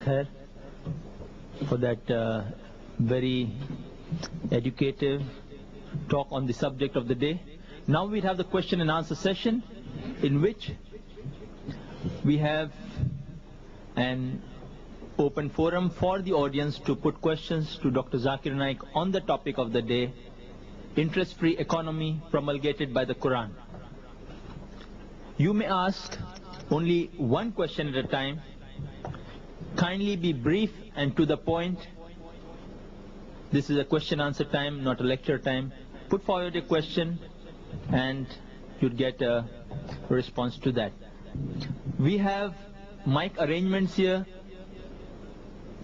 Khair for that very educative talk on the subject of the day. Now we have the question and answer session in which we have an open forum for the audience to put questions to Dr. Zakir Naik on the topic of the day, interest-free economy promulgated by the Quran. You may ask only one question at a time. Kindly be brief and to the point. This is a question answer time, not a lecture time. Put forward a question and you'll get a response to that. We have mic arrangements here.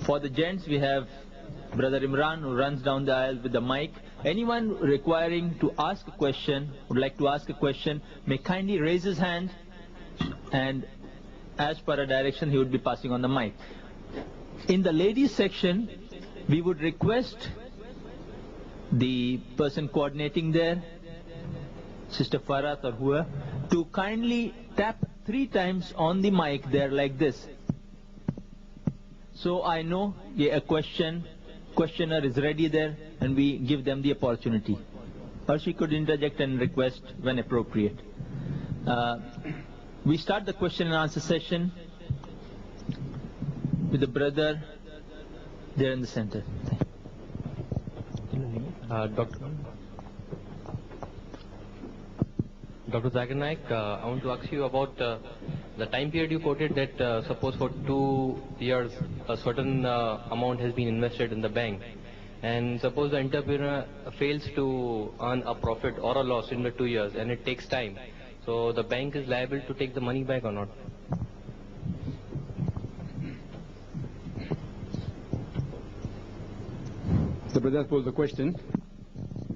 For the gents, we have Brother Imran who runs down the aisle with the mic. Anyone requiring to ask a question, would like to ask a question, may kindly raise his hand, and as per a direction he would be passing on the mic. In the ladies section, we would request the person coordinating there, Sister Farhat or whoever, to kindly tap 3 times on the mic there like this. So I know a questioner is ready there and we give them the opportunity. Or she could interject and request when appropriate. We start the question and answer session with the brother there in the center. Dr. Zakir Naik, I want to ask you about the time period you quoted that suppose for 2 years a certain amount has been invested in the bank, and suppose the entrepreneur fails to earn a profit or a loss in the 2 years and it takes time, so the bank is liable to take the money back or not? The brother posed the question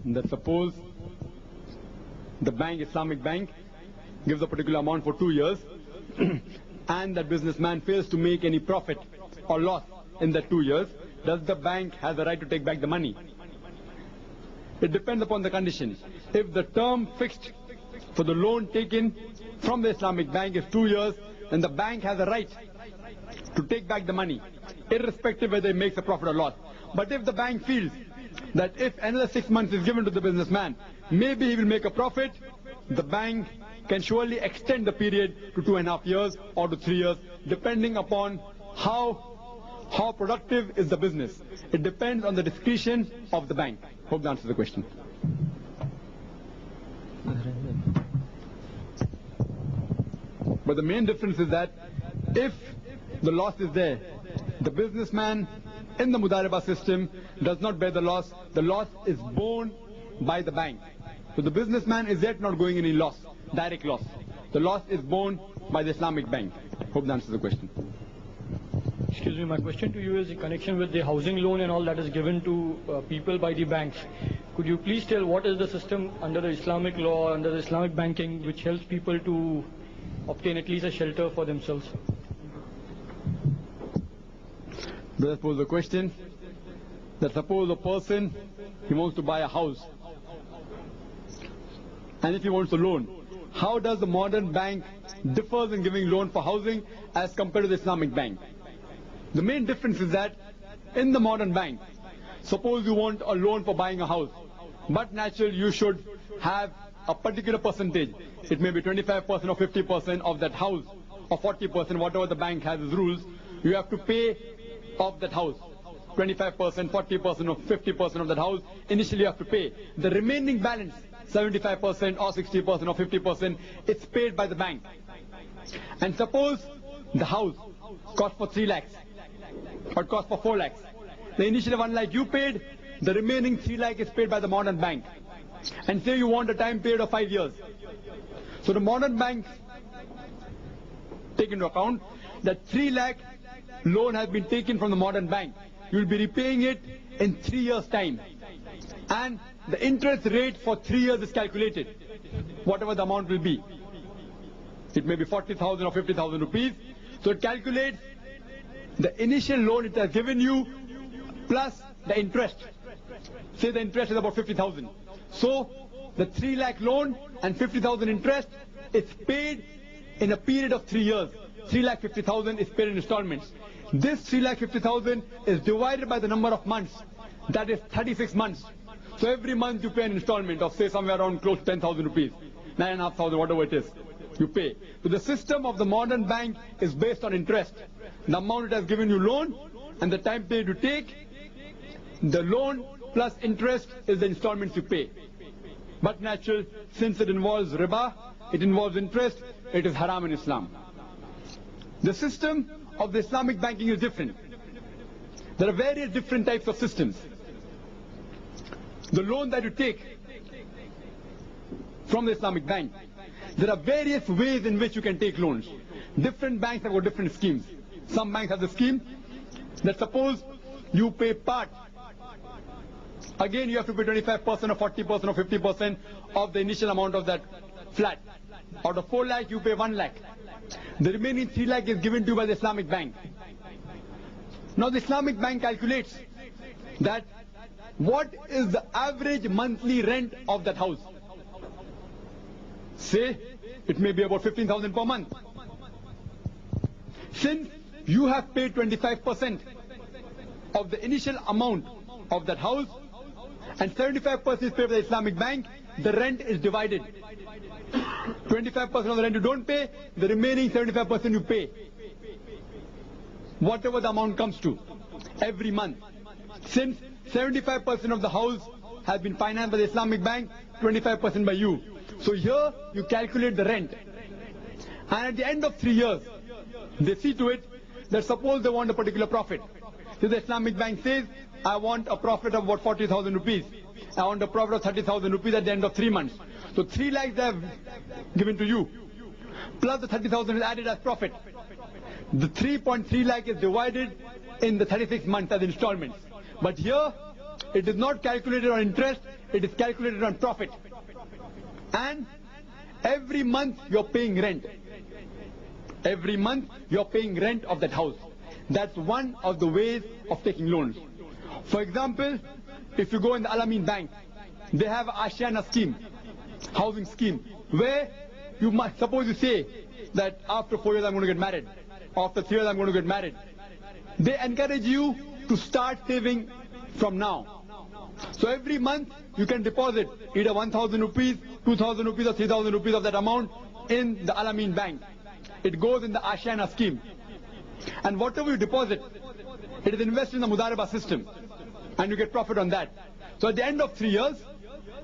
that suppose the bank, Islamic bank, gives a particular amount for 2 years and that businessman fails to make any profit or loss in that 2 years, does the bank have the right to take back the money? It depends upon the condition. If the term fixed for the loan taken from the Islamic bank is 2 years, then the bank has a right to take back the money, irrespective whether it makes a profit or loss. But if the bank feels that if another 6 months is given to the businessman, maybe he will make a profit, the bank can surely extend the period to 2.5 years or to 3 years, depending upon how productive is the business. It depends on the discretion of the bank. Hope that answers the question. But the main difference is that if the loss is there, the businessman in the Mudaribah system does not bear the loss is borne by the bank. So the businessman is yet not going any loss, direct loss. The loss is borne by the Islamic bank. Hope that answers the question. Excuse me, my question to you is in connection with the housing loan and all that is given to people by the banks. Could you please tell what is the system under the Islamic law, under the Islamic banking, which helps people to obtain at least a shelter for themselves? Brother posed the question that suppose a person, he wants to buy a house, and if he wants a loan, how does the modern bank differ in giving loan for housing as compared to the Islamic bank? The main difference is that in the modern bank, suppose you want a loan for buying a house, but naturally you should have a particular percentage. It may be 25% or 50% of that house, or 40%, whatever the bank has as rules, you have to pay of that house. 25%, 40% or 50% of that house, initially you have to pay. The remaining balance, 75% or 60% or 50%, it's paid by the bank. And suppose the house cost for 3 lakhs, or cost for 4 lakhs. The initial 1 lakh you paid, the remaining 3 lakh is paid by the modern bank. And say you want a time period of 5 years. So the modern bank take into account that 3 lakh loan has been taken from the modern bank. You will be repaying it in 3 years' time. And the interest rate for 3 years is calculated, whatever the amount will be. It may be 40,000 or 50,000 rupees. So it calculates the initial loan it has given you plus the interest. Say the interest is about 50,000. So the 3 lakh loan and 50,000 interest is paid in a period of 3 years. 3,50,000 is paid in installments. This 3,50,000 is divided by the number of months. That is 36 months. So every month you pay an installment of say somewhere around close to 10,000 rupees, 9,500, whatever it is, you pay. So the system of the modern bank is based on interest. The amount it has given you loan and the time period you take, the loan plus interest is the installments you pay. But natural, since it involves riba, it involves interest, it is haram in Islam. The system of the Islamic banking is different. There are various different types of systems. The loan that you take from the Islamic bank, there are various ways in which you can take loans. Different banks have got different schemes. Some banks have the scheme that suppose you pay part. Again, you have to pay 25% or 40% or 50% of the initial amount of that flat. Out of 4 lakh, you pay 1 lakh. The remaining 3 lakh is given to you by the Islamic bank. Now the Islamic bank calculates that what is the average monthly rent of that house. Say, it may be about 15,000 per month. Since you have paid 25% of the initial amount of that house, and 75% is paid by the Islamic bank, the rent is divided. 25% of the rent you don't pay, the remaining 75% you pay. Whatever the amount comes to, every month. Since 75% of the house has been financed by the Islamic bank, 25% by you. So here you calculate the rent. And at the end of 3 years, they see to it that suppose they want a particular profit. So the Islamic bank says, I want a profit of about 40,000 rupees. I want a profit of 30,000 rupees at the end of 3 months. So 3 lakhs they have given to you. Plus the 30,000 is added as profit. The 3.3 lakh is divided in the 36 months as installments. But here, it is not calculated on interest, it is calculated on profit. And every month you're paying rent. Every month you're paying rent of that house. That's one of the ways of taking loans. For example, if you go in the Al-Amin Bank, they have Ashiana scheme, housing scheme, where you must, suppose you say that after 4 years I'm going to get married, after 3 years I'm going to get married. They encourage you to start saving from now. So every month you can deposit either 1,000 rupees, 2,000 rupees or 3,000 rupees of that amount in the Al-Amin Bank. It goes in the Ashiana scheme. And whatever you deposit, it is invested in the Mudaraba system. And you get profit on that. So at the end of 3 years,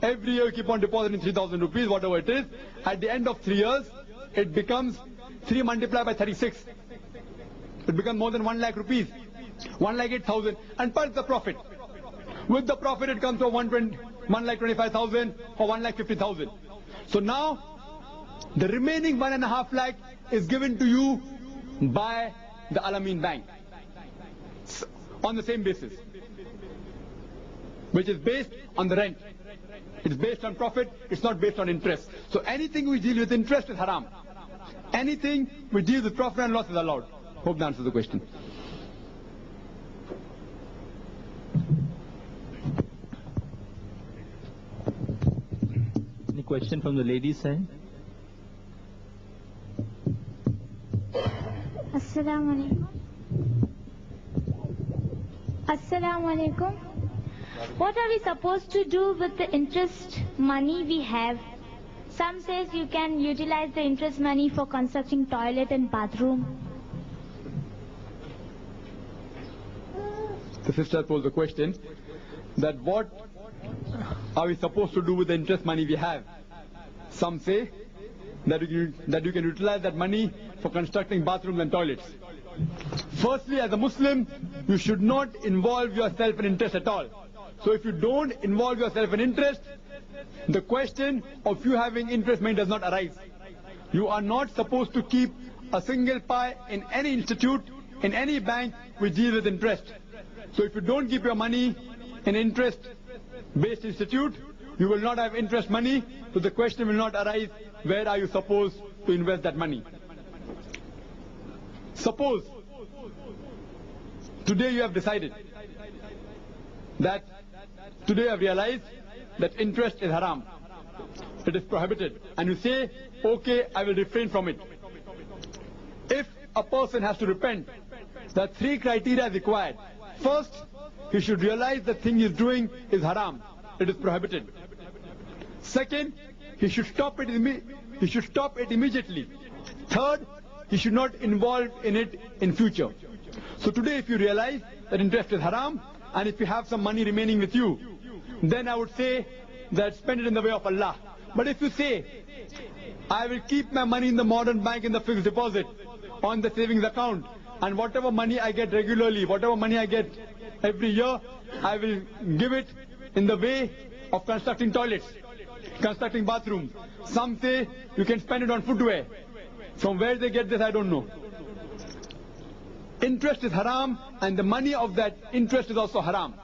every year you keep on depositing 3,000 rupees, whatever it is. At the end of 3 years, it becomes 3 multiplied by 36. It becomes more than 1 lakh rupees. 1 lakh 8,000. And plus the profit. With the profit it comes to 1 lakh 25,000 or 1 lakh 50,000. So now, the remaining 1.5 lakh is given to you by the Al-Amin Bank. On the same basis. Which is based on the rent. It's based on profit, it's not based on interest. So anything we deal with interest is haram. Anything we deal with profit and loss is allowed. Hope that answers the question. Any question from the ladies' side? Assalamu alaikum. Assalamu alaikum. What are we supposed to do with the interest money we have? Some says you can utilize the interest money for constructing toilet and bathroom. The sister posed the question that what are we supposed to do with the interest money we have? Some say that you can utilize that money for constructing bathrooms and toilets. Firstly, as a Muslim, you should not involve yourself in interest at all. So if you don't involve yourself in interest, the question of you having interest money does not arise. You are not supposed to keep a single pie in any institute, in any bank which deals with interest. So if you don't keep your money in interest-based institute, you will not have interest money, so the question will not arise, where are you supposed to invest that money? Suppose, today you have decided that, today you have realized that interest is haram. It is prohibited. And you say, okay, I will refrain from it. If a person has to repent There are 3 criteria required. First, he should realize the thing he is doing is haram. It is prohibited. Second, he should stop it immediately. Third, he should not involve in it in future. So today if you realize that interest is haram, and if you have some money remaining with you, then I would say that spend it in the way of Allah. But if you say, I will keep my money in the modern bank in the fixed deposit, on the savings account, and whatever money I get regularly, whatever money I get every year, I will give it in the way of constructing toilets, constructing bathrooms. Some say you can spend it on footwear. From where they get this, I don't know. Interest is haram, and the money of that interest is also haram.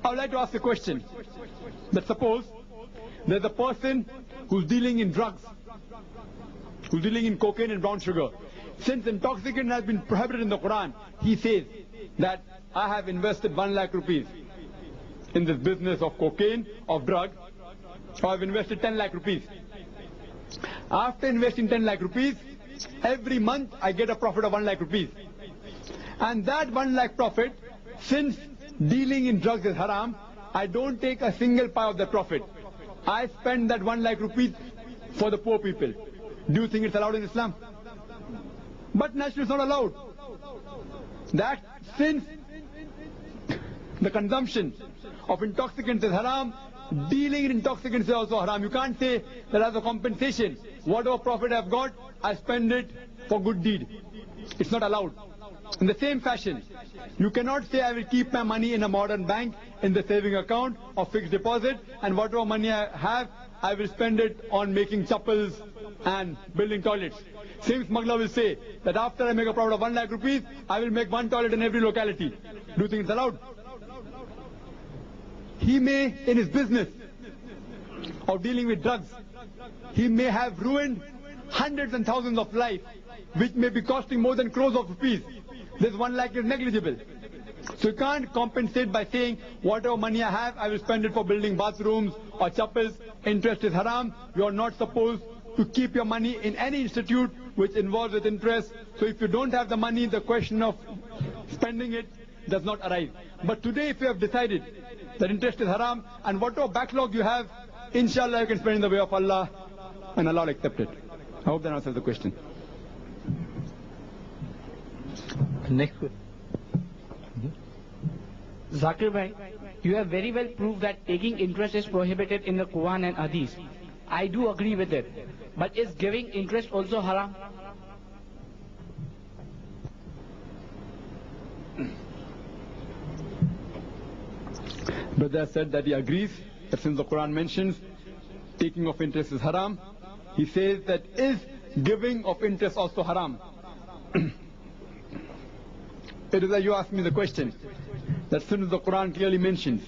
I would like to ask a question. That suppose there's a person who's dealing in drugs, who's dealing in cocaine and brown sugar. Since intoxicant has been prohibited in the Quran, he says that I have invested 1 lakh rupees in this business of cocaine, of drug, so I've invested 10 lakh rupees. After investing 10 lakh rupees, every month I get a profit of 1 lakh rupees. And that 1 lakh profit, since dealing in drugs is haram, I don't take a single pie of the profit. I spend that 1 lakh rupees for the poor people. Do you think it's allowed in Islam? But naturally it's not allowed. That since the consumption of intoxicants is haram, dealing in intoxicants is also haram. You can't say that as a compensation, whatever profit I've got, I spend it for good deed. It's not allowed. In the same fashion, you cannot say I will keep my money in a modern bank in the saving account or fixed deposit, and whatever money I have, I will spend it on making chappals and building toilets. Same smuggler will say that after I make a profit of 1 lakh rupees, I will make 1 toilet in every locality. Do you think it's allowed? He may, in his business of dealing with drugs, he may have ruined hundreds and thousands of lives, which may be costing more than crores of rupees. This 1 lakh is negligible. So you can't compensate by saying, whatever money I have, I will spend it for building bathrooms or chapels. Interest is haram. You are not supposed to keep your money in any institute which involves with interest. So if you don't have the money, the question of spending it does not arise. But today if you have decided that interest is haram, and whatever backlog you have, inshallah you can spend in the way of Allah, and Allah will accept it. I hope that answers the question. Next. Zakir bhai, you have very well proved that taking interest is prohibited in the Quran and Hadith. I do agree with it. But is giving interest also haram? Brother said that he agrees that since the Quran mentions taking of interest is haram, he says that is giving of interest also haram? It is like you asked me the question, that since the Quran clearly mentions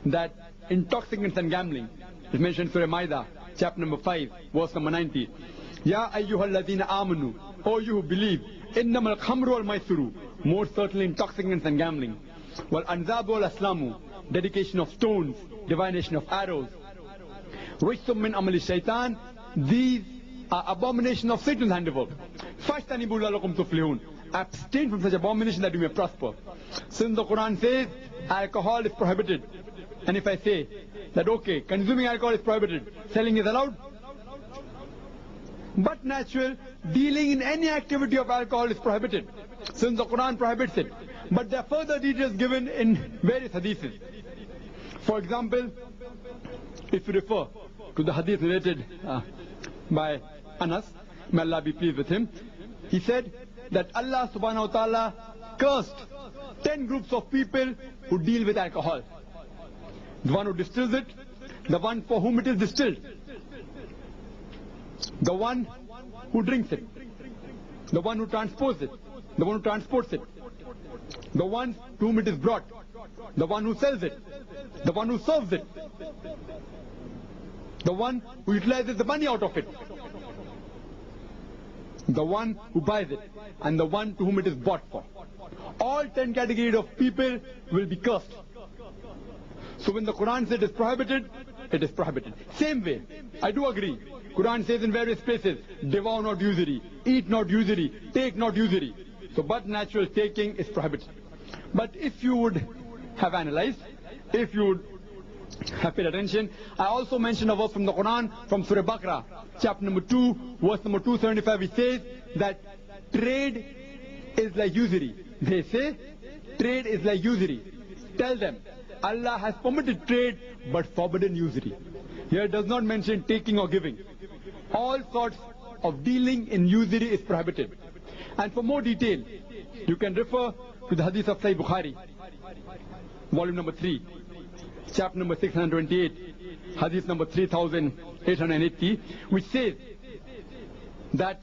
that intoxicants and gambling is mentioned in Surah Maida, chapter number 5, verse number 90. Ya ayyuhal ladhina amanu, O you who believe, innamal khamru wal maisuru, more certainly intoxicants and gambling, wal anzabu wal aslamu, dedication of stones, divination of arrows, rijsum min amali shaitan, these are abomination of Satan's handiwork. Fashtanibu lalakum tuflihun, abstain from such abomination that you may prosper. Since the Quran says alcohol is prohibited, and if I say that okay, consuming alcohol is prohibited, selling is allowed, but natural, dealing in any activity of alcohol is prohibited, since the Quran prohibits it. But there are further details given in various hadiths. For example, if you refer to the hadith related by Anas, may Allah be pleased with him, he said that Allah subhanahu wa ta'ala cursed 10 groups of people who deal with alcohol. The one who distills it, the one for whom it is distilled, the one who drinks it, the one who transports it, the one who transports it, the one to whom it is brought, the one who sells it, the one who serves it, the one who utilizes the money out of it, the one who buys it, and the one to whom it is bought for. All 10 categories of people will be cursed. So when the Quran says it is prohibited, it is prohibited. Same way, I do agree. Quran says in various places, devour not usury, eat not usury, take not usury. So but natural taking is prohibited. But if you would have analyzed, if you would have paid attention, I also mentioned a verse from the Quran, from Surah Baqarah, chapter number 2, verse number 275, which says that trade is like usury. They say trade is like usury. Tell them, Allah has permitted trade but forbidden usury. Here it does not mention taking or giving. All sorts of dealing in usury is prohibited. And for more detail, you can refer to the hadith of Sahih Bukhari, volume number 3, chapter number 628, hadith number 3880, which says that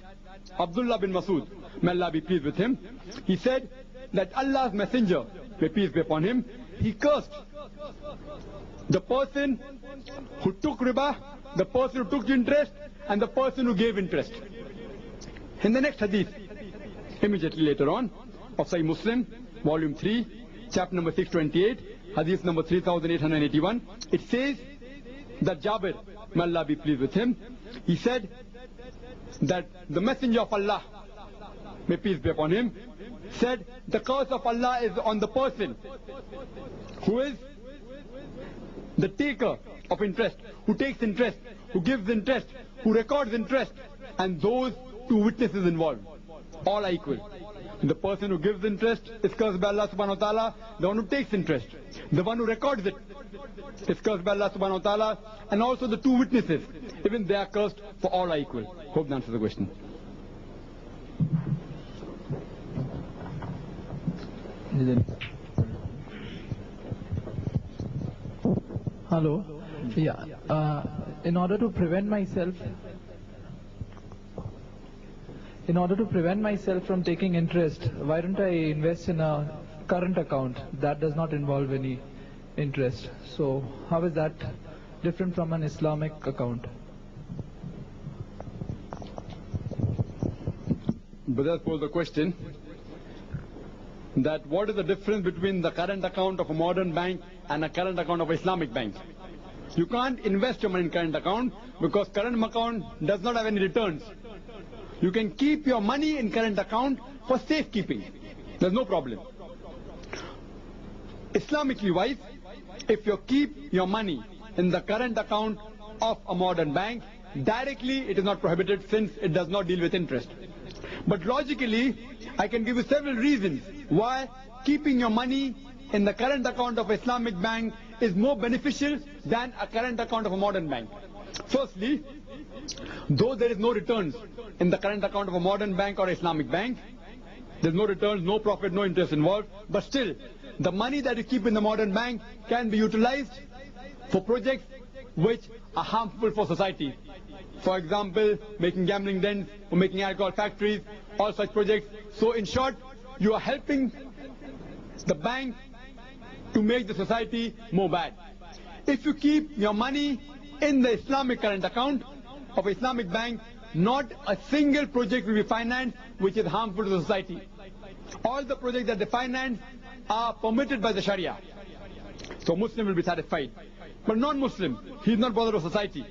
Abdullah bin Masud, may Allah be pleased with him, he said that Allah's messenger, may peace be upon him, he cursed the person who took riba, the person who took interest, and the person who gave interest. In the next hadith, immediately later on, of Sahih Muslim, volume 3, chapter number 628, hadith number 3881, it says that Jabir, may Allah be pleased with him, he said that the messenger of Allah, may peace be upon him, said the curse of Allah is on the person who is the taker of interest, who takes interest, who gives interest, who records interest, and those two witnesses involved. All are equal. The person who gives interest is cursed by Allah subhanahu wa ta'ala. The one who takes interest, the one who records it, is cursed by Allah subhanahu wa ta'ala. And also the two witnesses, even they are cursed, for all are equal. Hope that answers the question. Hello. Yeah. In order to prevent myself from taking interest, why don't I invest in a current account that does not involve any interest? So how is that different from an Islamic account? But that's posed the question that what is the difference between the current account of a modern bank and a current account of an Islamic bank? You can't invest your money in current account because current account does not have any returns. You can keep your money in current account for safekeeping. There's no problem. Islamically wise, if you keep your money in the current account of a modern bank, directly it is not prohibited since it does not deal with interest. But logically, I can give you several reasons why keeping your money in the current account of Islamic bank is more beneficial than a current account of a modern bank. Firstly, though there is no returns in the current account of a modern bank or Islamic bank, there's no returns, no profit, no interest involved, but still, the money that you keep in the modern bank can be utilized for projects which are harmful for society. For example, making gambling dens, or making alcohol factories, all such projects. So in short, you are helping the bank to make the society more bad. If you keep your money in the Islamic current account of Islamic bank, not a single project will be financed which is harmful to the society. All the projects that they finance are permitted by the Sharia. So Muslim will be satisfied. But non-Muslim, he is not bothered with society.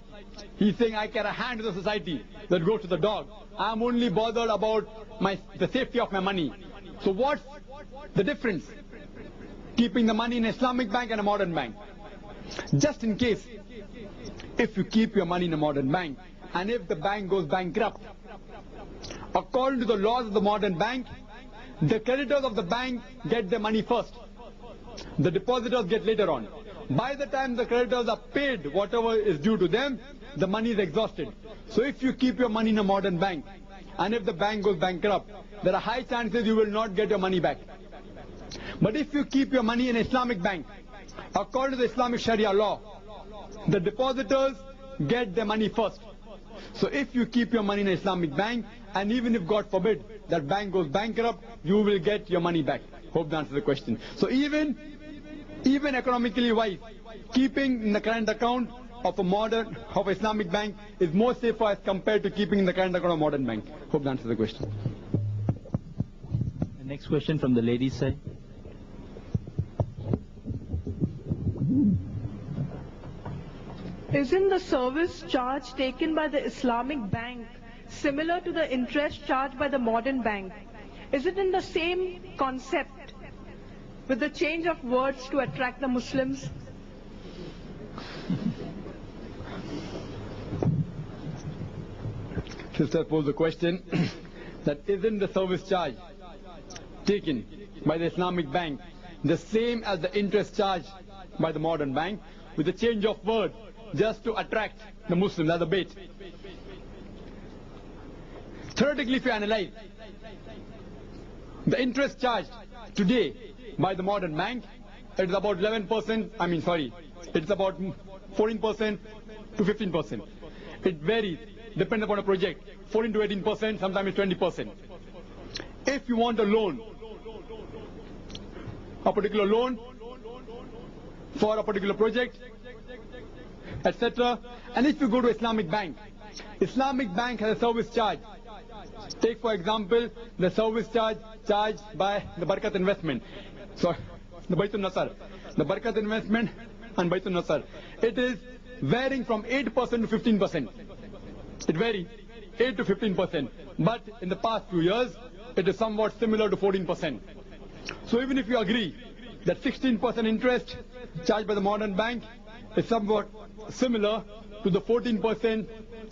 He's saying, I care a hand to the society that goes to the dog. I'm only bothered about the safety of my money. So what's the difference? Keeping the money in an Islamic bank and a modern bank. Just in case, if you keep your money in a modern bank, and if the bank goes bankrupt, according to the laws of the modern bank, the creditors of the bank get their money first. The depositors get later on. By the time the creditors are paid whatever is due to them, the money is exhausted. So if you keep your money in a modern bank, and if the bank goes bankrupt, there are high chances you will not get your money back. But if you keep your money in an Islamic bank, according to the Islamic Sharia law, the depositors get their money first. So if you keep your money in an Islamic bank, and even if God forbid that bank goes bankrupt, you will get your money back. Hope that answers the question. So even economically wise, keeping in the current account of a Islamic bank is more safer as compared to keeping in the current account of a modern bank. Hope that answers the question. The next question from the ladies' side. Isn't the service charge taken by the Islamic bank similar to the interest charged by the modern bank? Is it in the same concept with the change of words to attract the Muslims? Sister posed the question that isn't the service charge taken by the Islamic bank the same as the interest charge by the modern bank, with the change of word just to attract the Muslims as a bait? Theoretically, if you analyze the interest charged today by the modern bank, it is about 11%, it's about 14% to 15%. It varies, depends upon a project, 14 to 18%, sometimes it's 20%. If you want a loan, a particular loan for a particular project, etc., and if you go to Islamic bank has a service charge. Take for example the service charge charged by the Barakat investment. So the Baitul Nasar. The Barakat investment and Baitul Nasar. It is varying from 8% to 15%. It varies 8 to 15%. But in the past few years, it is somewhat similar to 14%. So even if you agree that 16% interest charged by the modern bank is somewhat similar to the 14%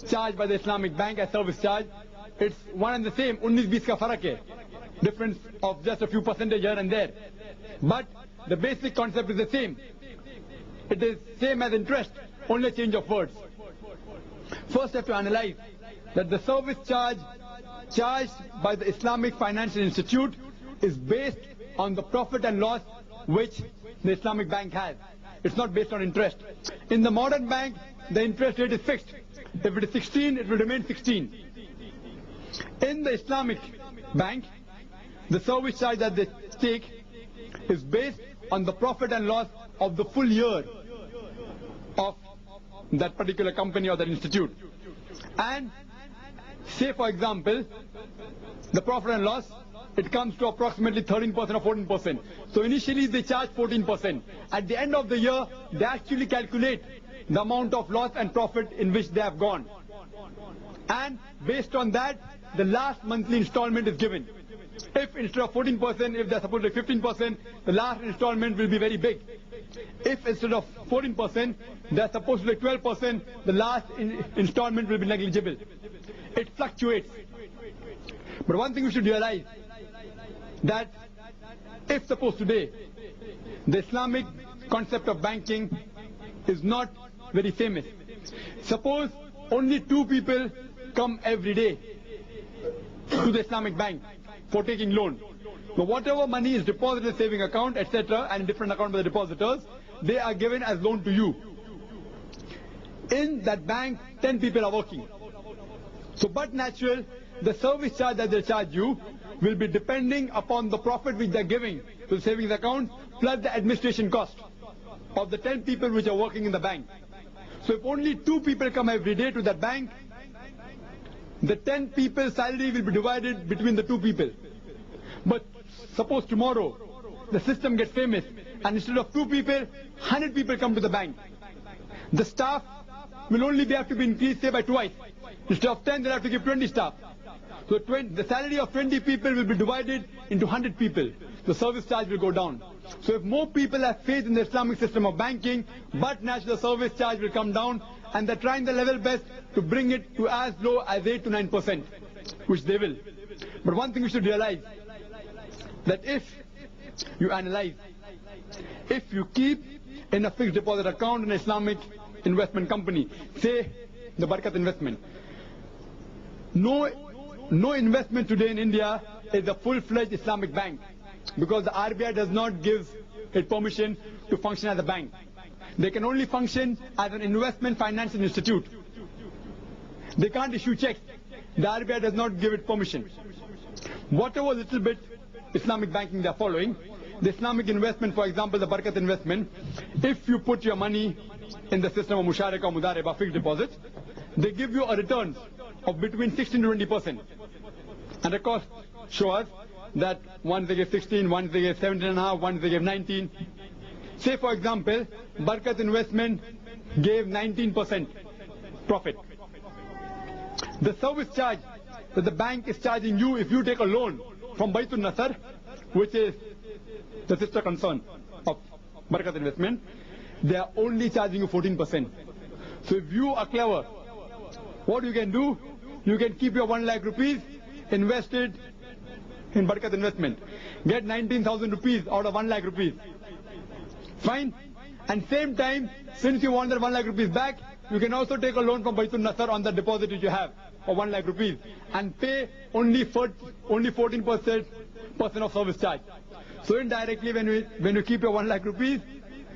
charged by the Islamic bank as service charge, it's one and the same, 19-20 ka farak hai. Difference of just a few percentage here and there. But the basic concept is the same. It is same as interest, only a change of words. First, you have to analyze that the service charge charged by the Islamic Financial Institute is based on the profit and loss which the Islamic bank has. It's not based on interest. In the modern bank, the interest rate is fixed. If it is 16, it will remain 16. In the Islamic bank, the service charge that they take is based on the profit and loss of the full year of that particular company or that institute. And say for example, the profit and loss, it comes to approximately 13% or 14%. So initially they charge 14%. At the end of the year, they actually calculate the amount of loss and profit in which they have gone. And based on that, the last monthly installment is given. If instead of 14%, if they're supposed to be 15%, the last installment will be very big. If instead of 14%, they're supposed to be 12%, the last installment will be negligible. It fluctuates. But one thing we should realize, that if suppose today, the Islamic concept of banking is not very famous. Suppose only 2 people come every day to the Islamic bank for taking loan. So whatever money is deposited in the saving account, etc., and different account by the depositors, they are given as loan to you. In that bank, 10 people are working. So but natural, the service charge that they charge you will be depending upon the profit which they are giving to the savings account, plus the administration cost of the 10 people which are working in the bank. So if only 2 people come every day to that bank, the 10 people's salary will be divided between the 2 people. But suppose tomorrow the system gets famous and instead of 2 people, 100 people come to the bank. The staff will only have to be increased, say, by twice. Instead of 10, they'll have to give 20 staff. So the salary of 20 people will be divided into 100 people. The service charge will go down. So if more people have faith in the Islamic system of banking, but naturally the service charge will come down, and they're trying their level best to bring it to as low as 8 to 9%, which they will. But one thing we should realize, that if you analyze, if you keep in a fixed deposit account in an Islamic investment company, say the Barakat investment, no investment today in India is a full-fledged Islamic bank, because the RBI does not give it permission to function as a bank. They can only function as an investment financial institute. They can't issue checks. The RBI does not give it permission. Whatever little bit Islamic banking they are following, the Islamic investment, for example, the Barakat investment, if you put your money in the system of Musharaka or Mudareba, fixed deposits, they give you a return of between 16 to 20%. And of course, show us that once they give 16, once they give 17.5, once they give 19. Say for example, Barakat investment gave 19% profit. The service charge that the bank is charging you if you take a loan from Baytun Nasar, which is the sister concern of Barakat Investment, they are only charging you 14%. So if you are clever, what you can do, you can keep your 1 lakh rupees invested in Barakat Investment. Get 19,000 rupees out of 1 lakh rupees. Fine? And same time, since you want that 1 lakh rupees back, you can also take a loan from Baytun Nasar on the deposit which you have for 1 lakh rupees and pay only 14% of service charge. So indirectly, when you keep your 1 lakh rupees,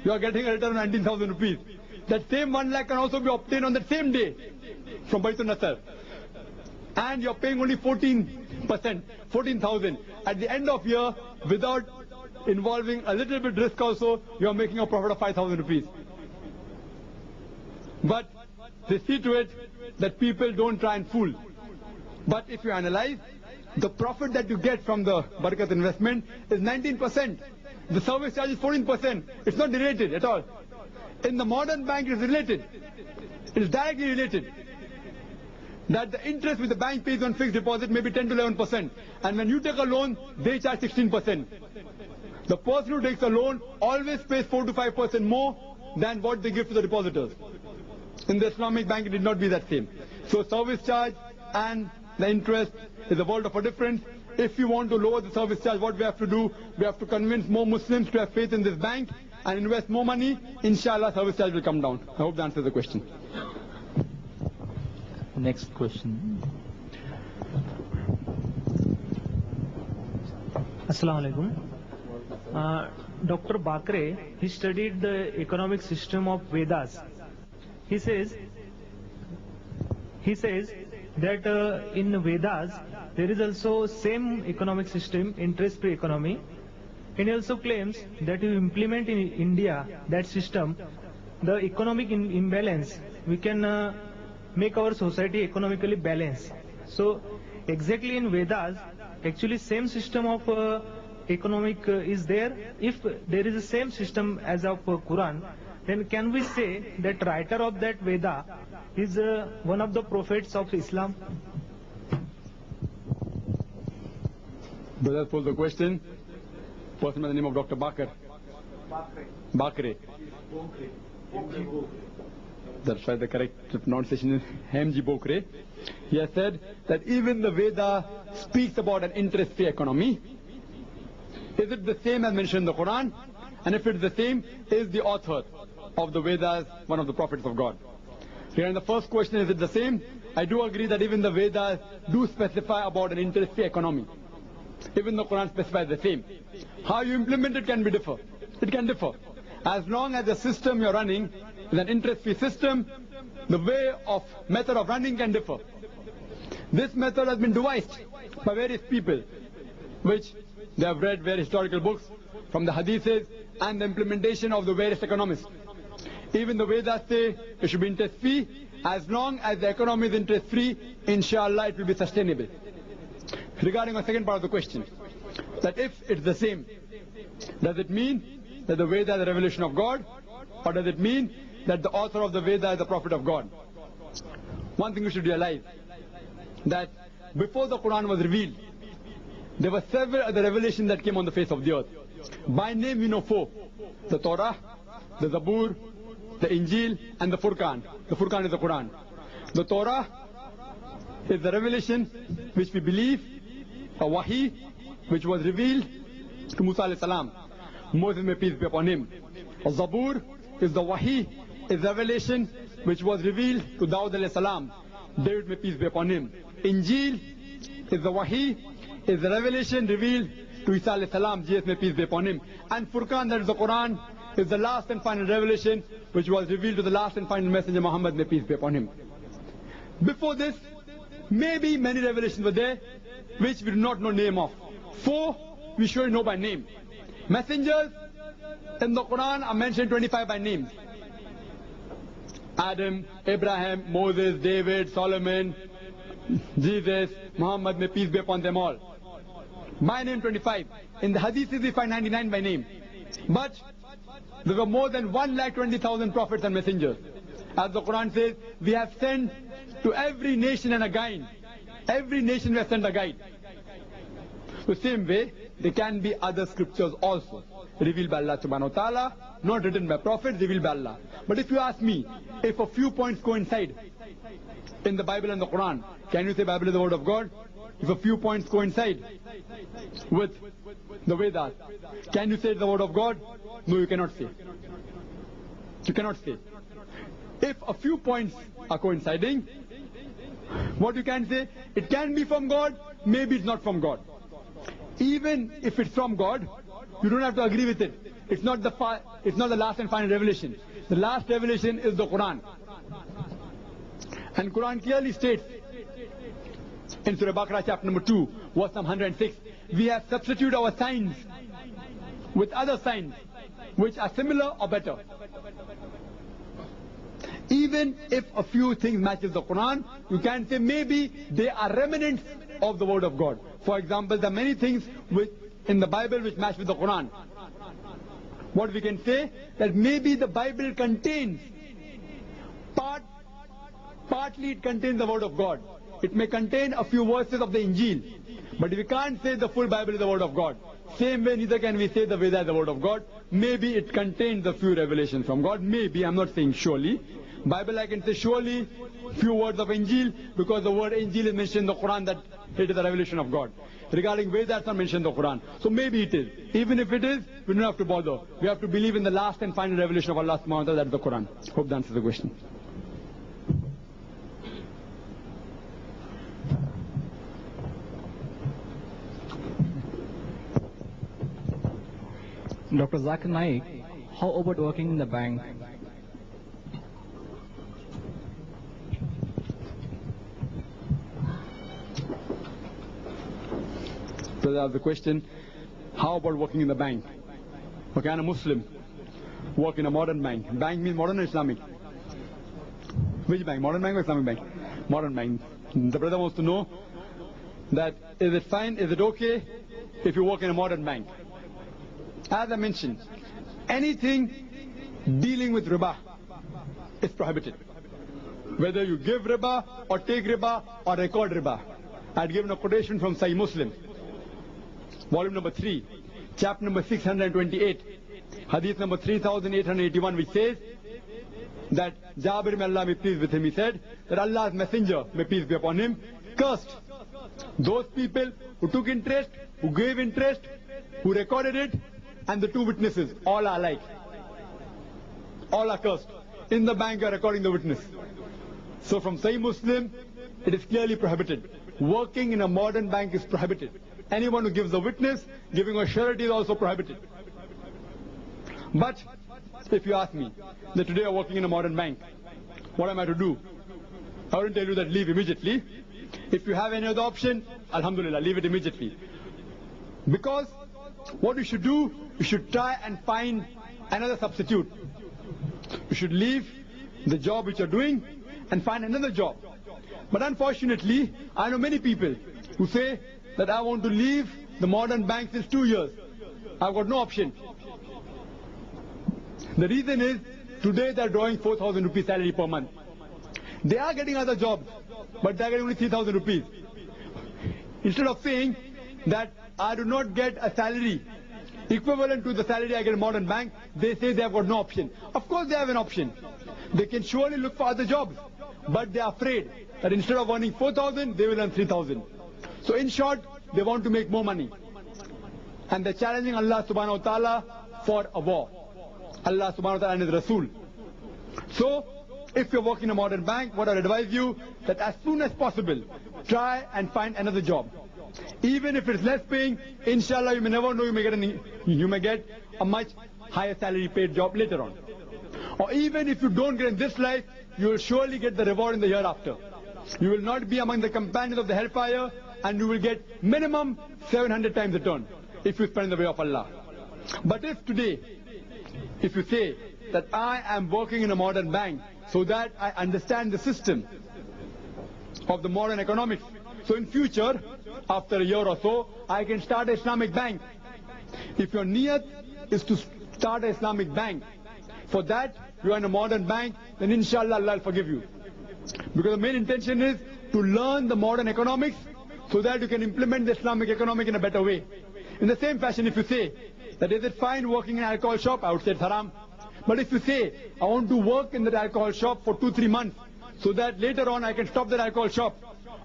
you are getting a return of 19,000 rupees. That same 1 lakh can also be obtained on that same day from Baytun Nasar. And you are paying only 14%, 14,000. At the end of year, without involving a little bit risk also, you are making a profit of 5,000 rupees. But they see to it that people don't try and fool. But if you analyze, the profit that you get from the Barakat Investment is 19%. The service charge is 14%. It's not related at all. In the modern bank, it's related. It is directly related. That the interest which the bank pays on fixed deposit may be 10 to 11%. And when you take a loan, they charge 16%. The person who takes a loan always pays 4 to 5% more than what they give to the depositors. In the Islamic bank, it did not be that same. So service charge and the interest is a world of a difference. If you want to lower the service charge, what we have to do, we have to convince more Muslims to have faith in this bank and invest more money. Inshallah, service charge will come down. I hope that answers the question. Next question. Assalamu alaikum. Dr. Bakre, he studied the economic system of Vedas. He says that in Vedas there is also same economic system, interest-free economy. And he also claims that if you implement in India that system, the economic imbalance, we can make our society economically balanced. So exactly in Vedas, actually same system of economic is there. If there is the same system as of Quran, then can we say that writer of that Veda is one of the prophets of Islam? Brother posed the question. Person by the name of Dr. Bakre. That's right, the correct pronunciation is Hemji Bokre. He has said that even the Veda speaks about an interest-free economy. Is it the same as mentioned in the Quran? And if it's the same, is the author of the Vedas one of the prophets of God? Here in the first question, is it the same? I do agree that even the Vedas do specify about an interest-free economy. Even the Quran specifies the same. How you implement it can be differ. It can differ. As long as the system you're running is an interest-free system, the way of method of running can differ. This method has been devised by various people, which they have read various historical books from the hadiths and the implementation of the various economists. Even the Vedas say it should be interest-free. As long as the economy is interest-free, inshallah it will be sustainable. Regarding the second part of the question, that if it's the same, does it mean that the Veda is a revelation of God, or does it mean that the author of the Veda is the prophet of God? One thing we should realize, that before the Quran was revealed, there were several other revelations that came on the face of the earth. By name we know 4. The Torah, the Zabur, the Injil and the Furqan. The Furqan is the Quran. The Torah is the revelation which we believe, a wahi, which was revealed to Musa alayhi salam. Moses, may peace be upon him. A Zabur is the wahi, is revelation which was revealed to Dawud alayhi salam. David, may peace be upon him. Injil is the wahi, is the revelation revealed to Isa alayhi salam. Jesus, may peace be upon him. And Furqan, that is the Quran, is the last and final revelation which was revealed to the last and final messenger Muhammad, may peace be upon him. Before this, maybe many revelations were there which we do not know name of. 4 we surely know by name. Messengers in the Quran are mentioned 25 by names. Adam, Abraham, Moses, David, Solomon, Jesus, Muhammad, may peace be upon them all. By name 25. In the hadiths we find 99 by name. But there were more than 1,20,000 prophets and messengers. As the Quran says, we have sent to every nation and a guide. Every nation we have sent a guide. The same way, there can be other scriptures also, revealed by Allah subhanahu wa ta'ala, not written by prophets, revealed by Allah. But if you ask me, if a few points coincide in the Bible and the Quran, can you say Bible is the word of God? If a few points coincide with the Vedas, can you say it's the word of God? No, you cannot say. You cannot say. If a few points are coinciding, what you can say, it can be from God, maybe it's not from God. Even if it's from God, you don't have to agree with it. It's not the last and final revelation. The last revelation is the Quran. And Quran clearly states in Surah Baqarah chapter number 2, verse number 106, we have substituted our signs with other signs which are similar or better. Even if a few things matches the Quran, you can say maybe they are remnants of the word of God. For example, there are many things in the Bible which match with the Quran. What we can say, that maybe the Bible contains partly it contains the word of God. It may contain a few verses of the Injil, but we can't say the full Bible is the word of God. Same way, neither can we say the Veda is the word of God. Maybe it contains a few revelations from God. Maybe, I'm not saying surely. Bible I can say surely, few words of Injil, because the word Injil is mentioned in the Quran that it is a revelation of God. Regarding Veda, it's not mentioned in the Quran. So maybe it is. Even if it is, we don't have to bother. We have to believe in the last and final revelation of Allah subhanahu wa ta'ala, that's the Quran. Hope that answers the question. Dr. Zakir Naik, how about working in the bank? So that's the question, how about working in the bank? Okay, I'm a Muslim, work in a modern bank. Bank means modern or Islamic? Which bank, modern bank or Islamic bank? Modern bank. The brother wants to know that is it fine, is it okay if you work in a modern bank? As I mentioned, anything dealing with riba is prohibited. Whether you give riba or take riba or record riba. I had given a quotation from Sahih Muslim, volume number 3, chapter number 628, hadith number 3881, which says that Jabir, may Allah be pleased with him, he said that Allah's messenger, may peace be upon him, cursed those people who took interest, who gave interest, who recorded it, and the two witnesses, all are alike. All are cursed. In the bank you are recording the witness. So from Sahih Muslim, it is clearly prohibited. Working in a modern bank is prohibited. Anyone who gives a witness, giving a surety is also prohibited. But if you ask me that today you are working in a modern bank, what am I to do? I wouldn't tell you that leave immediately. If you have any other option, alhamdulillah, leave it immediately. Because what you should do, you should try and find another substitute. You should leave the job which you're doing and find another job. But unfortunately, I know many people who say that I want to leave the modern bank since 2 years. I've got no option. The reason is, today they're drawing 4,000 rupees salary per month. They are getting other jobs, but they're getting only 3,000 rupees. Instead of saying that I do not get a salary equivalent to the salary I get in a modern bank, they say they have got no option. Of course they have an option. They can surely look for other jobs, but they are afraid that instead of earning 4,000, they will earn 3,000. So in short, they want to make more money. And they're challenging Allah subhanahu wa ta'ala for a war. Allah subhanahu wa ta'ala and His Rasul. So, if you're working in a modern bank, what I advise you, that as soon as possible, try and find another job. Even if it's less paying, inshallah you may never know, you may get a much higher salary paid job later on. Or even if you don't get in this life, you will surely get the reward in the hereafter. You will not be among the companions of the hellfire, and you will get minimum 700 times return if you spend in the way of Allah. But if today, if you say that I am working in a modern bank so that I understand the system of the modern economics, so in future, after a year or so, I can start an Islamic bank. If your niyat is to start an Islamic bank, for that you are in a modern bank, then inshallah Allah will forgive you. Because the main intention is to learn the modern economics so that you can implement the Islamic economic in a better way. In the same fashion, if you say that is it fine working in an alcohol shop, I would say it's haram. But if you say, I want to work in that alcohol shop for 2-3 months, so that later on I can stop that alcohol shop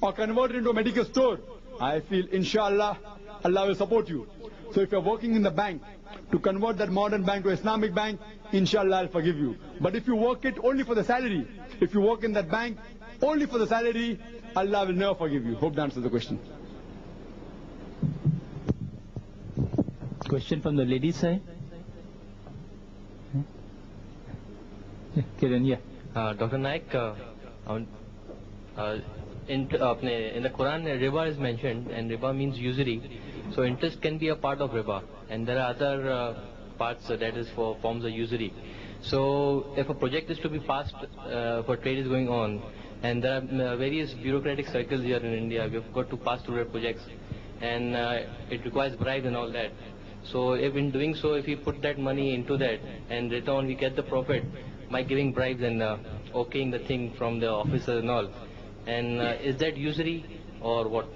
or convert it into a medical store, I feel, inshallah, Allah will support you. So if you're working in the bank, to convert that modern bank to Islamic bank, inshallah I'll forgive you. But if you work it only for the salary, if you work in that bank only for the salary, Allah will never forgive you. Hope that answers the question. Question from the ladies side. Kiran, yeah. Dr. Naik, in the Quran, riba is mentioned, and riba means usury. So interest can be a part of riba, and there are other parts that is for forms of usury. So if a project is to be passed for trade is going on, and there are various bureaucratic circles here in India, we've got to pass through projects, and it requires bribes and all that. So if in doing so, if we put that money into that, and later on we get the profit by giving bribes and okaying the thing from the officers and all, and is that usury or what?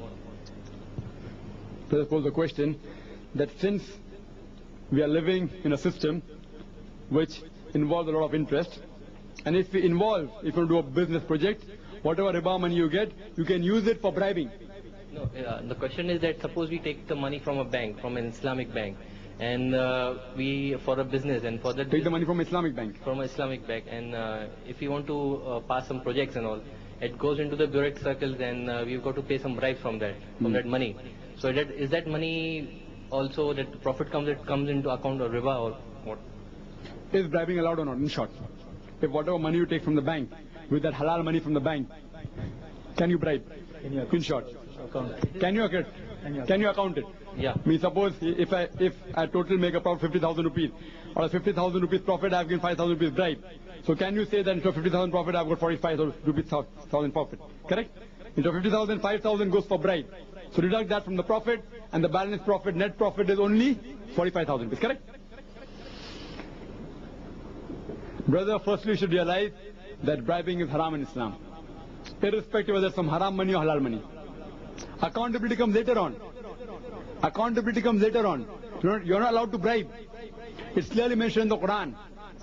So let's pose the question that since we are living in a system which involves a lot of interest, and if you want to do a business project, whatever riba money you get, you can use it for bribing. No, the question is that suppose we take the money from a bank, from an Islamic bank, and we, for a business, and for that... Take the money from Islamic bank. From an Islamic bank, and if we want to pass some projects and all, it goes into the bureaucratic circles, and we've got to pay some bribes from that, that money. So is that money also, that the profit comes into account of riba or what? Is bribing allowed or not, in short? If whatever money you take from the bank, with that halal money from the bank, can you bribe? In short. Can you account it? Yeah. I mean, suppose if I total make a profit 50,000 rupees, or 50,000 rupees profit, I've given 5,000 rupees bribe. So can you say that instead of 50,000 profit, I've got 45,000 rupees profit? Correct? Instead of 50,000, 5,000 goes for bribe. So deduct that from the profit, and the balance profit, net profit is only 45,000 rupees. Correct? Brother, firstly you should realize that bribing is haram in Islam, irrespective whether it's some haram money or halal money. Accountability comes later on. Accountability comes later on. You're not allowed to bribe. It's clearly mentioned in the Quran,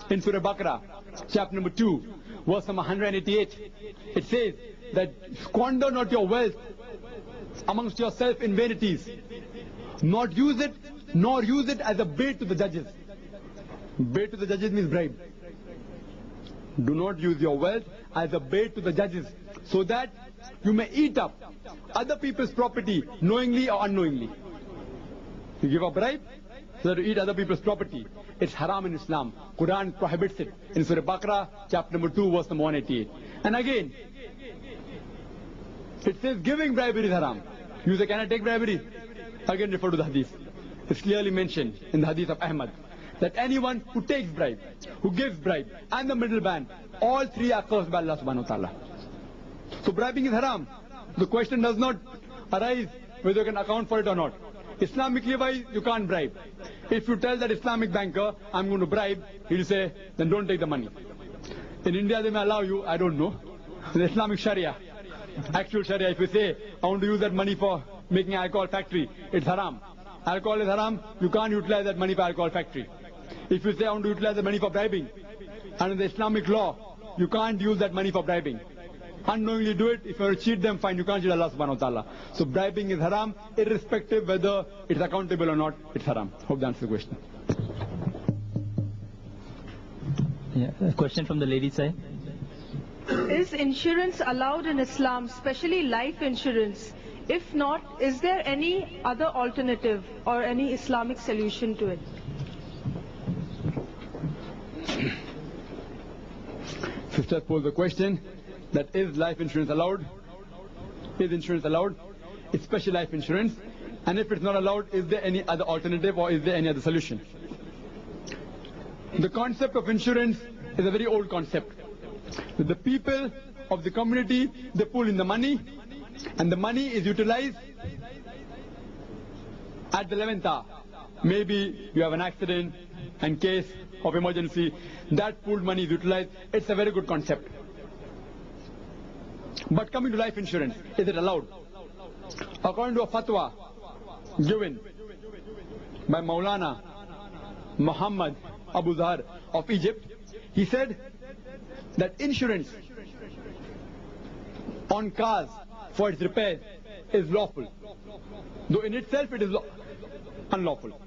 in Surah Baqarah, chapter number 2, verse number 188. It says that squander not your wealth amongst yourself in vanities, nor use it as a bait to the judges. Bait to the judges means bribe. Do not use your wealth as a bait to the judges, so that you may eat up other people's property knowingly or unknowingly. You give a bribe so that you eat other people's property. It's haram in Islam. Quran prohibits it in Surah Baqarah, chapter number 2, verse number 188. And again, it says giving bribery is haram. You say, can I take bribery? Again refer to the hadith. It's clearly mentioned in the hadith of Ahmad that anyone who takes bribe, who gives bribe, and the middleman, all three are cursed by Allah subhanahu wa ta'ala. So bribing is haram. The question does not arise whether you can account for it or not. Islamically wise, you can't bribe. If you tell that Islamic banker, I'm going to bribe, he'll say, then don't take the money. In India they may allow you, I don't know. In Islamic Sharia, actual Sharia, if you say, I want to use that money for making an alcohol factory, it's haram. Alcohol is haram, you can't utilize that money for alcohol factory. If you say, I want to utilize the money for bribing, and in the Islamic law, you can't use that money for bribing. Unknowingly do it, if you cheat them, fine, you can't cheat Allah subhanahu wa ta'ala. So bribing is haram, irrespective whether it's accountable or not, it's haram. Hope that answers the question. Yeah, a question from the lady side. Is insurance allowed in Islam, especially life insurance? If not, is there any other alternative or any Islamic solution to it? Sister posed the question that is life insurance allowed? Is insurance allowed? Especially life insurance. And if it's not allowed, is there any other alternative or is there any other solution? The concept of insurance is a very old concept. The people of the community, they pull in the money, and the money is utilized at the 11th hour. Maybe you have an accident, in case of emergency, that pooled money is utilized. It's a very good concept. But coming to life insurance, is it allowed? According to a fatwa given by Maulana Muhammad Abu Zahar of Egypt, he said that insurance on cars for its repairs is lawful, though in itself it is unlawful.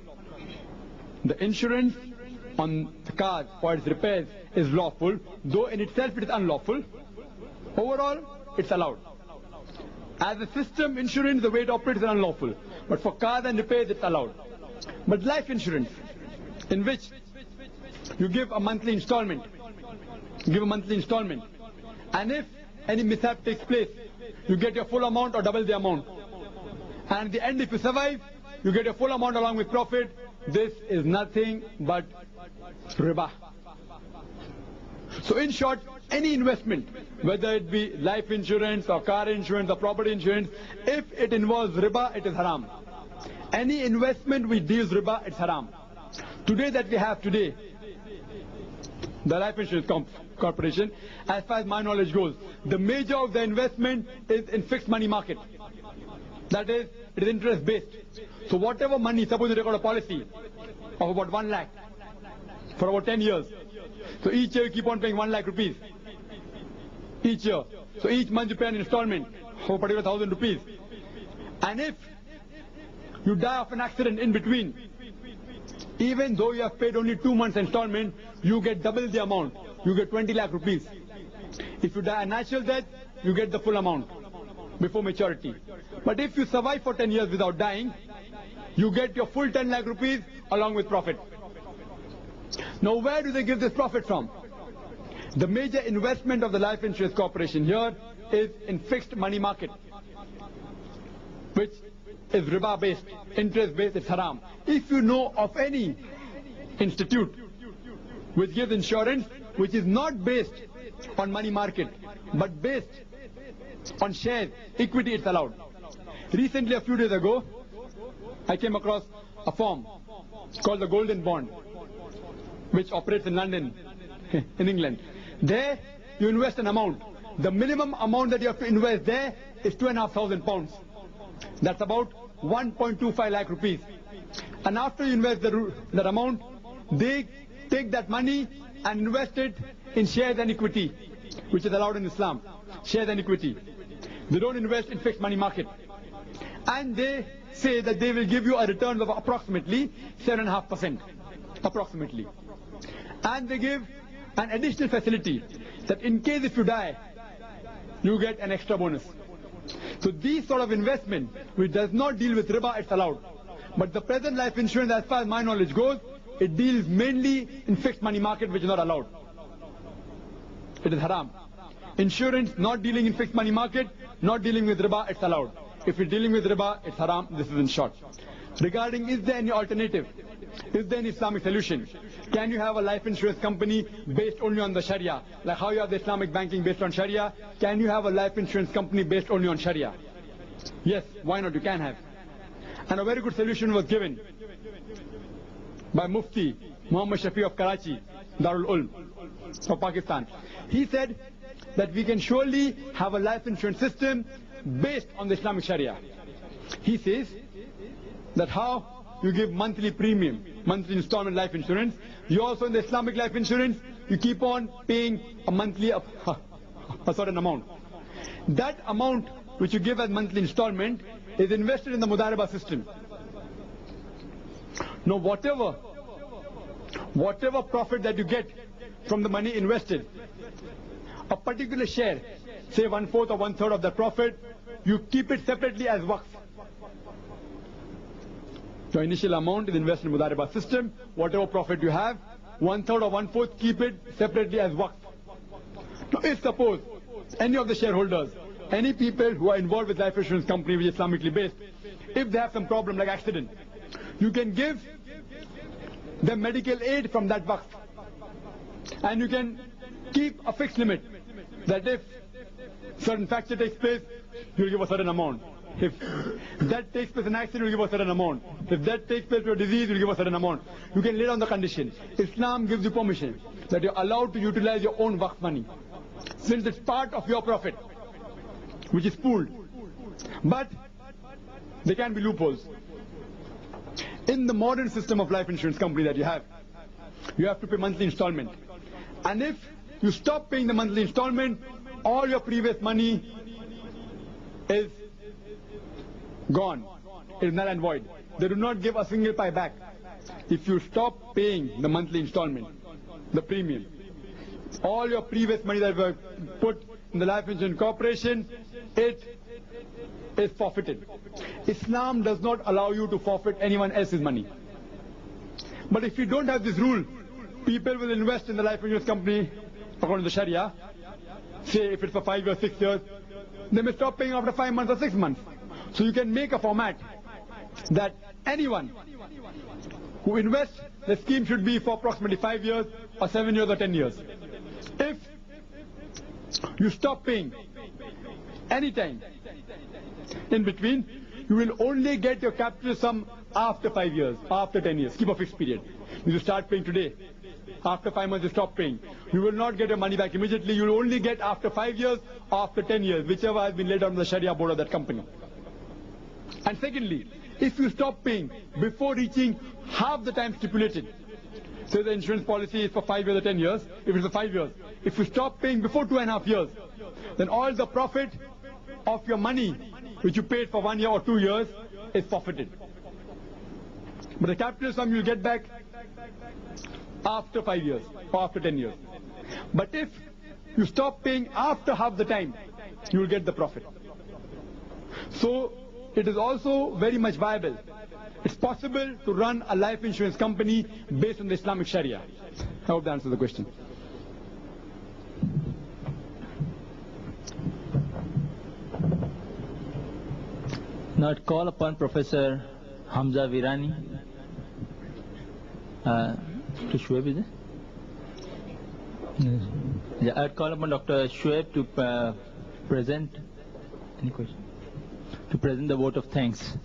The insurance on the cars for its repairs is lawful, though in itself it is unlawful. Overall, it's allowed. As a system, insurance, the way it operates is unlawful. But for cars and repairs, it's allowed. But life insurance, in which you give a monthly installment, and if any mishap takes place, you get your full amount or double the amount. And at the end, if you survive, you get your full amount along with profit. This is nothing but riba. So in short, any investment, whether it be life insurance or car insurance or property insurance, if it involves riba, it is haram. Any investment which deals riba, it's haram. Today that we have today, the Life Insurance Corporation, as far as my knowledge goes, the major of the investment is in fixed money market. That is, it is interest based. So whatever money, suppose you record a policy of about 1 lakh for about 10 years. So each year you keep on paying 1 lakh rupees. Each year. So each month you pay an installment for a particular 1,000 rupees. And if you die of an accident in between, even though you have paid only 2 months installment, you get double the amount. You get 20 lakh rupees. If you die a natural death, you get the full amount before maturity. But if you survive for 10 years without dying, you get your full 10 lakh rupees along with profit. Now where do they give this profit from? The major investment of the Life Insurance Corporation here is in fixed money market, which is riba based, interest based, it's haram. If you know of any institute which gives insurance which is not based on money market but based on shares, equity, it's allowed. Recently, a few days ago, I came across a firm called the Golden Bond, which operates in London, in England. There, you invest an amount. The minimum amount that you have to invest there is £2,500. That's about 1.25 lakh rupees. And after you invest that amount, they take that money and invest it in shares and equity, which is allowed in Islam. Shares and equity. They don't invest in fixed money market. And they say that they will give you a return of approximately 7.5%. Approximately. And they give an additional facility that in case if you die, you get an extra bonus. So these sort of investment, which does not deal with riba, it's allowed. But the present life insurance, as far as my knowledge goes, it deals mainly in fixed money market, which is not allowed. It is haram. Insurance not dealing in fixed money market, not dealing with riba, it's allowed. If you're dealing with riba, it's haram. This is in short. Regarding, is there any alternative? Is there an Islamic solution? Can you have a life insurance company based only on the Sharia? Like how you have the Islamic banking based on Sharia, can you have a life insurance company based only on Sharia? Yes, why not? You can have. And a very good solution was given by Mufti Muhammad Shafi of Karachi, Darul Ulm of Pakistan. He said that we can surely have a life insurance system based on the Islamic Sharia. He says that how you give monthly premium, monthly installment life insurance. You also in the Islamic life insurance, you keep on paying a monthly a certain amount. That amount which you give as monthly installment is invested in the Mudaribah system. Now whatever profit that you get from the money invested, a particular share, say 1/4 or 1/3 of the profit, you keep it separately as waqf. Your initial amount is invested in Mudaribah system. Whatever profit you have, 1/3 or 1/4, keep it separately as waqf. Now if suppose any of the shareholders, any people who are involved with life insurance company which is Islamically based, if they have some problem like accident, you can give them medical aid from that waqf. And you can keep a fixed limit that if certain fracture takes place, you'll give a certain amount. If that takes place an accident, you'll give a certain amount. If that takes place to a disease, you'll give a certain amount. You can lay down the condition. Islam gives you permission that you're allowed to utilize your own waqf money, since it's part of your profit, which is pooled. But There can be loopholes. In the modern system of life insurance company that you have to pay monthly installment. And if you stop paying the monthly installment, all your previous money is gone. It is null and void. They do not give a single pi back. If you stop paying the monthly installment, the premium, all your previous money that were put in the life insurance corporation, it is forfeited. Islam does not allow you to forfeit anyone else's money. But if you don't have this rule, people will invest in the life insurance company according to the Sharia. Say if it's for 5 years, 6 years, they may stop paying after 5 months or 6 months. So you can make a format that anyone who invests, the scheme should be for approximately 5 years or 7 years or 10 years. If you stop paying anytime in between, you will only get your capital sum after 5 years, after 10 years. Keep a fixed period. You start paying today. After 5 months you stop paying. You will not get your money back immediately. You will only get after 5 years, after 10 years, whichever has been laid out on the Sharia board of that company. And secondly, if you stop paying before reaching half the time stipulated, say the insurance policy is for 5 years or 10 years, if it's for 5 years, if you stop paying before 2.5 years, then all the profit of your money which you paid for 1 year or 2 years is forfeited. But the capital sum you will get back after 5 years or after 10 years. But if you stop paying after half the time, you will get the profit. So it is also very much viable. It's possible to run a life insurance company based on the Islamic Sharia. I hope that answers the question. Now I'd call upon Professor Hamza Virani. To Shoaib, is it? Yes. Yeah, I'd call upon Dr. Shoaib to present. Any question? To present the vote of thanks.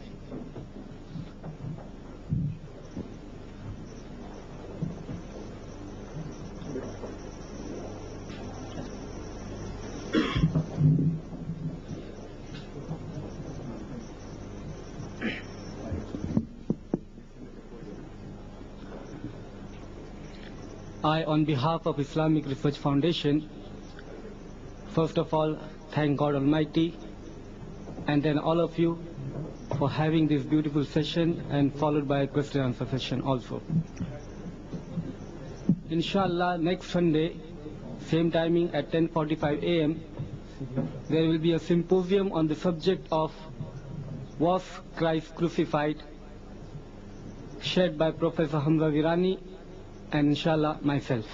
I, on behalf of Islamic Research Foundation, first of all, thank God Almighty, and then all of you for having this beautiful session and followed by a question and answer session also. Inshallah, next Sunday, same timing at 10:45 a.m., there will be a symposium on the subject of Was Christ Crucified, shared by Professor Hamza Virani and inshallah myself.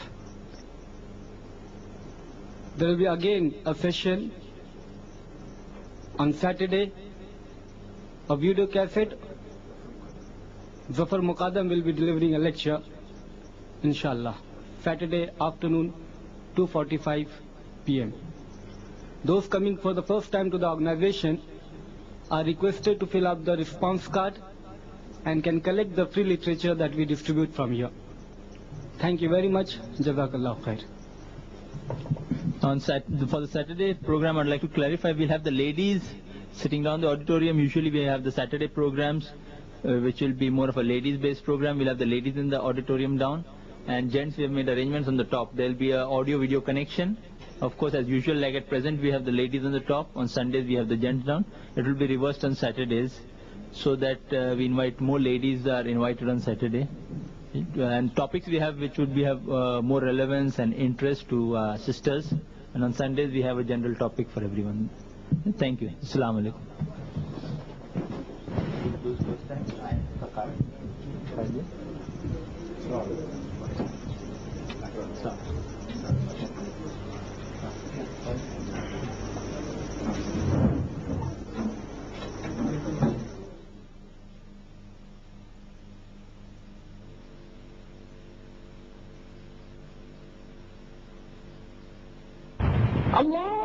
There will be again a session on Saturday, a video cassette. Zafar Muqaddam will be delivering a lecture, inshallah, Saturday afternoon, 2:45 p.m. Those coming for the first time to the organization are requested to fill up the response card and can collect the free literature that we distribute from here. Thank you very much. Jazakallah khair. For the Saturday program, I'd like to clarify, we'll have the ladies sitting down in the auditorium. Usually we have the Saturday programs, which will be more of a ladies-based program. We'll have the ladies in the auditorium down. And gents, we have made arrangements on the top. There'll be an audio-video connection. Of course, as usual, like at present, we have the ladies on the top. On Sundays, we have the gents down. It will be reversed on Saturdays, so that we invite more ladies are invited on Saturday. And topics we have which would have more relevance and interest to sisters. And on Sundays, we have a general topic for everyone. Thank you. Assalamu alaikum. Allah